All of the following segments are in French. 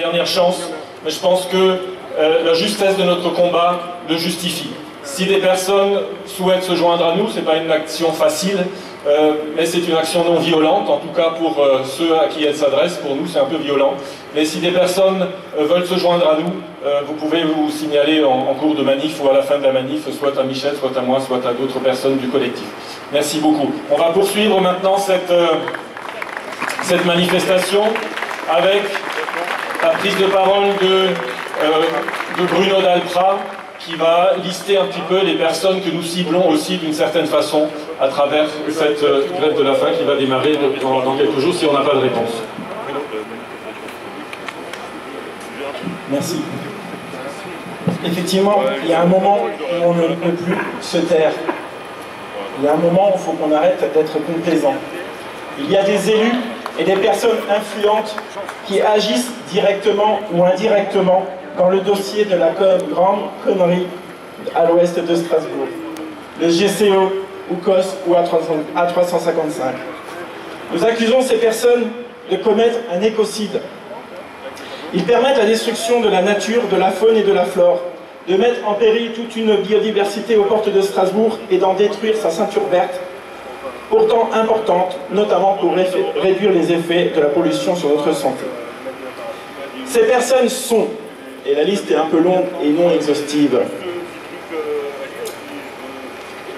Dernière chance, mais je pense que la justesse de notre combat le justifie. Si des personnes souhaitent se joindre à nous, ce n'est pas une action facile, mais c'est une action non violente, en tout cas pour ceux à qui elle s'adresse. Pour nous, c'est un peu violent. Mais si des personnes veulent se joindre à nous, vous pouvez vous signaler en cours de manif ou à la fin de la manif, soit à Michel, soit à moi, soit à d'autres personnes du collectif. Merci beaucoup. On va poursuivre maintenant cette manifestation avec la prise de parole de Bruno Dalprat, qui va lister un petit peu les personnes que nous ciblons aussi d'une certaine façon à travers cette grève de la faim qui va démarrer dans quelques jours si on n'a pas de réponse. Merci. Effectivement, il y a un moment où on ne peut plus se taire. Il y a un moment où il faut qu'on arrête d'être complaisant. Il y a des élus et des personnes influentes qui agissent directement ou indirectement dans le dossier de la grande connerie à l'ouest de Strasbourg, le GCO, ou COS, ou A355. Nous accusons ces personnes de commettre un écocide. Ils permettent la destruction de la nature, de la faune et de la flore, de mettre en péril toute une biodiversité aux portes de Strasbourg et d'en détruire sa ceinture verte, pourtant importante, notamment pour réduire les effets de la pollution sur notre santé. Ces personnes sont, et la liste est un peu longue et non exhaustive.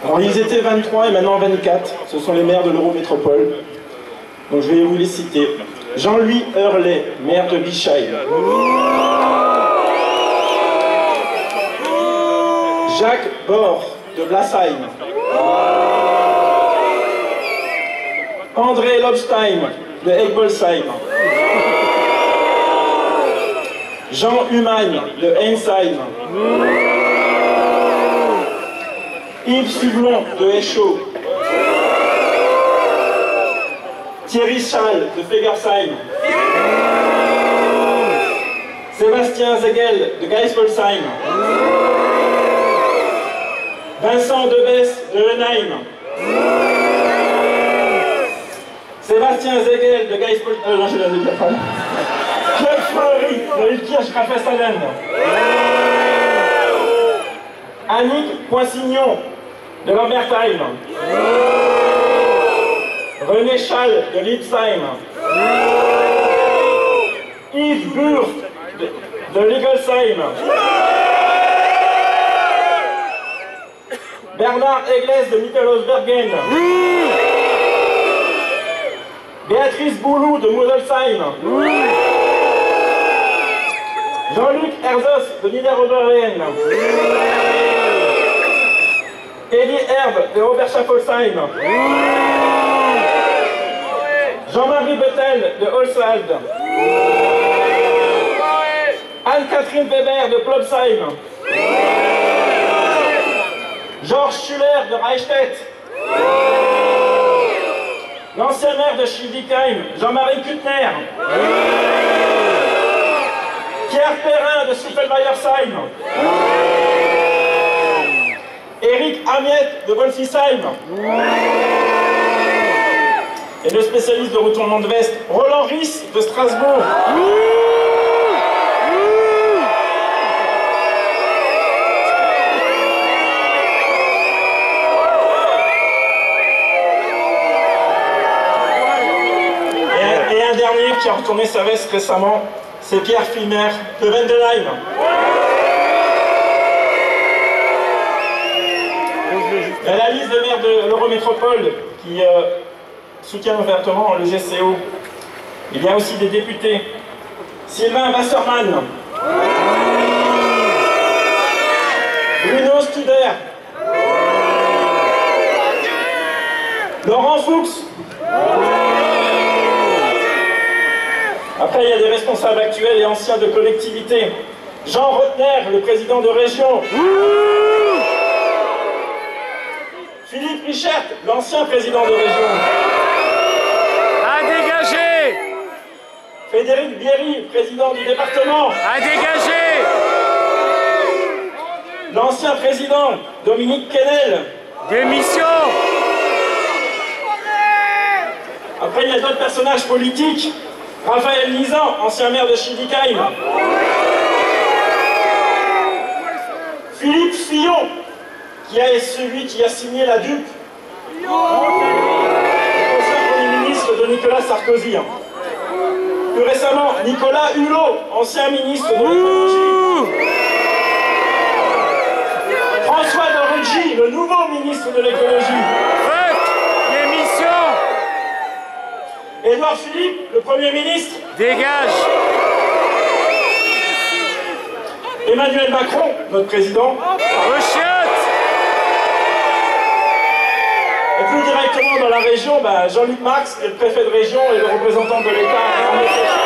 Alors ils étaient 23 et maintenant 24, ce sont les maires de l'Eurométropole. Donc je vais vous les citer. Jean-Louis Hurlet, maire de Bischheim. Jacques Bord de Blasheim. André Lobstein de Egbolsheim. Jean Humagne de Heinsheim. Yves Sublon de Eschau. Thierry Schall de Fegersheim. Sébastien Zegel de Geispolsheim. Vincent Debesse de Lenheim. Sébastien Zegel de Geispolsheim. Non, je l'avais déjà pas. Claude Fleury de Ilkirch-Raffestalen. Annick Poissignon de Lambertheim. René Schall de Lipsheim. Yves Burt de Ligolsheim. Bernard Egles de Mittelhausbergen. Béatrice Boulou de Moselsheim. Jean-Luc Herzos de Niederoberhen. Elie Herbe de Oberschaffolsheim. Jean-Marie Bettel de Holzhald. Anne-Catherine Weber de Plobsheim. Georges Schuller de Reichstätt. L'ancien maire de Schildikheim, Jean-Marie Kuttner. Pierre Perrin de Stuffelmeiersheim. Éric Amiette de Wolfisheim. Et le spécialiste de retournement de veste, Roland Ries de Strasbourg. Et un dernier qui a retourné sa veste récemment, c'est Pierre Filmer de Wendelheim. Et la liste de maires de l'Eurométropole qui soutient ouvertement le GCO. Il y a aussi des députés. Sylvain Wasserman. Bruno Studer. Laurent Fuchs. Après, il y a des responsables actuels et anciens de collectivités. Jean Rotner, le président de région. Philippe Richert, l'ancien président de région. À dégager. Frédéric Bierry, président du département. À dégager. L'ancien président, Dominique Kennel. Démission. Après, il y a d'autres personnages politiques. Raphaël Nizan, ancien maire de Schiltigheim. Philippe Fillon, qui est celui qui a signé la DUP, ancien Premier ministre de Nicolas Sarkozy. Plus récemment, Nicolas Hulot, ancien ministre de l'écologie. François de Rugy, le nouveau ministre de l'écologie. Édouard Philippe, le Premier ministre. Dégage. Emmanuel Macron, notre président. Rechiotte. Et plus directement dans la région, Jean-Luc Marx, qui est le préfet de région et le représentant de l'État en Autriche.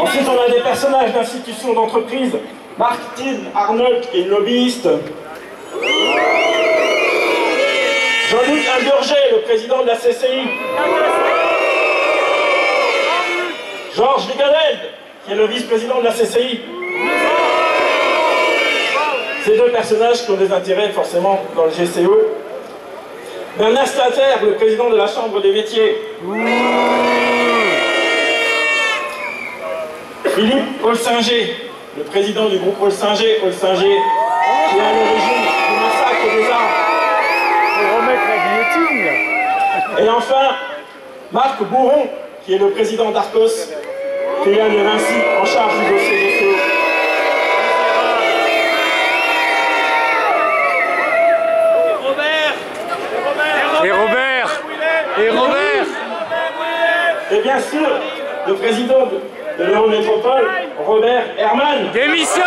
Ensuite, on a des personnages d'institutions d'entreprise. Martine Arnold, qui est une lobbyiste. Jean-Luc Indurger, le président de la CCI. Georges Ligonel, qui est le vice-président de la CCI. Ces deux personnages qui ont des intérêts forcément dans le GCO. Bernard Stater, le président de la Chambre des métiers. Philippe Olsinger, le président du groupe Olsinger, qui est à l'origine du massacre des Arts. Pour remettre la guillotine. Et enfin, Marc Bourron, qui est le président d'Arcos, Théa de Vinci, en charge du dossier GCO. Et Robert. Et bien sûr, le président de l'Eurométropole, Robert Herman. Démission.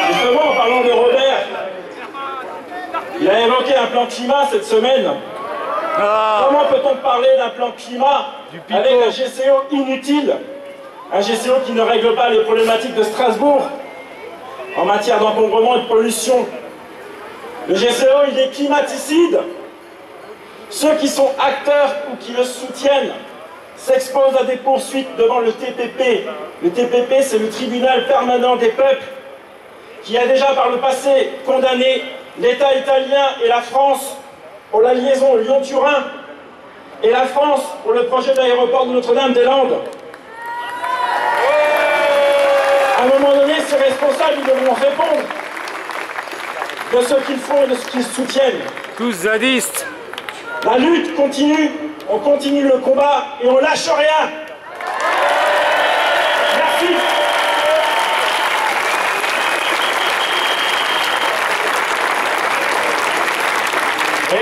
Justement, en parlant de Robert, il a évoqué un plan climat cette semaine. Comment peut-on parler d'un plan climat avec un GCO inutile? Un GCO qui ne règle pas les problématiques de Strasbourg en matière d'encombrement et de pollution. Le GCO, il est climaticide. Ceux qui sont acteurs ou qui le soutiennent s'exposent à des poursuites devant le TPP. Le TPP, c'est le tribunal permanent des peuples, qui a déjà par le passé condamné l'État italien et la France pour la liaison Lyon-Turin, et la France pour le projet d'aéroport de Notre-Dame-des-Landes. À un moment donné, ces responsables ils devront répondre de ce qu'ils font et de ce qu'ils soutiennent. Tous zadistes. La lutte continue, on continue le combat et on lâche rien. Merci.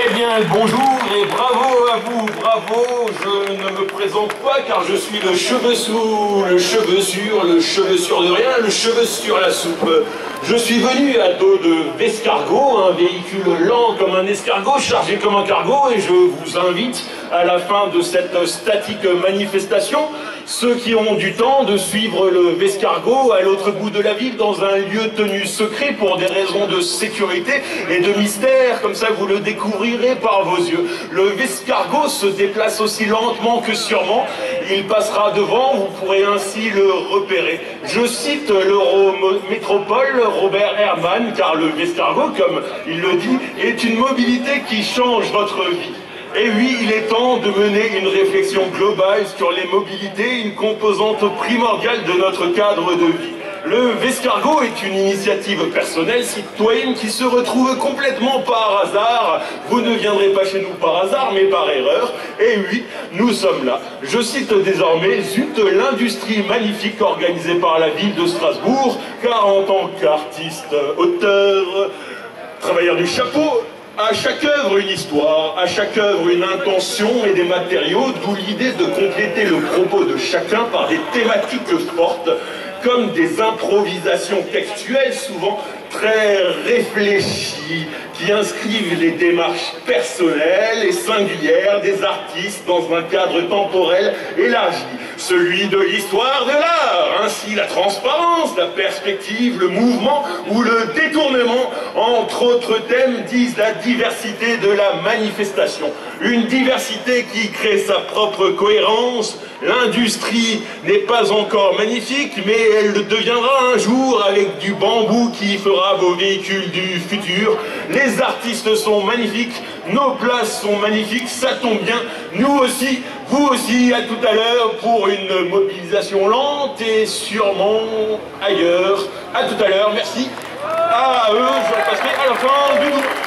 Eh bien, bonjour et bravo à vous, bravo. Je ne me présente pas car je suis le cheveu sous, le cheveu sur de rien, le cheveu sur la soupe. Je suis venu à dos de Vescargot, un véhicule lent comme un escargot, chargé comme un cargo, et je vous invite à la fin de cette statique manifestation, ceux qui ont du temps, de suivre le Vescargot à l'autre bout de la ville dans un lieu tenu secret pour des raisons de sécurité et de mystère, comme ça vous le découvrirez par vos yeux. Le Vescargot se déplace aussi lentement que sûrement, il passera devant, vous pourrez ainsi le repérer. Je cite l'Eurométropole, Robert Herman, car le Vescargot, comme il le dit, est une mobilité qui change votre vie. Et oui, il est temps de mener une réflexion globale sur les mobilités, une composante primordiale de notre cadre de vie. Le Vescargot est une initiative personnelle, citoyenne, qui se retrouve complètement par hasard. Vous ne viendrez pas chez nous par hasard, mais par erreur. Et oui, nous sommes là. Je cite désormais, zut, l'industrie magnifique organisée par la ville de Strasbourg, car en tant qu'artiste, auteur, travailleur du chapeau, à chaque œuvre une histoire, à chaque œuvre une intention et des matériaux, d'où l'idée de compléter le propos de chacun par des thématiques fortes, comme des improvisations textuelles souvent très réfléchies, qui inscrivent les démarches personnelles et singulières des artistes dans un cadre temporel élargi. celui de l'histoire de l'art. Ainsi la transparence, la perspective, le mouvement ou le détournement, entre autres thèmes, disent la diversité de la manifestation. Une diversité qui crée sa propre cohérence. L'industrie n'est pas encore magnifique, mais elle le deviendra un jour avec du bambou qui fera vos véhicules du futur. Les artistes sont magnifiques, nos places sont magnifiques, ça tombe bien. Nous aussi, vous aussi, à tout à l'heure pour une mobilisation lente et sûrement ailleurs. À tout à l'heure, merci. À eux, je repasserai à la fin du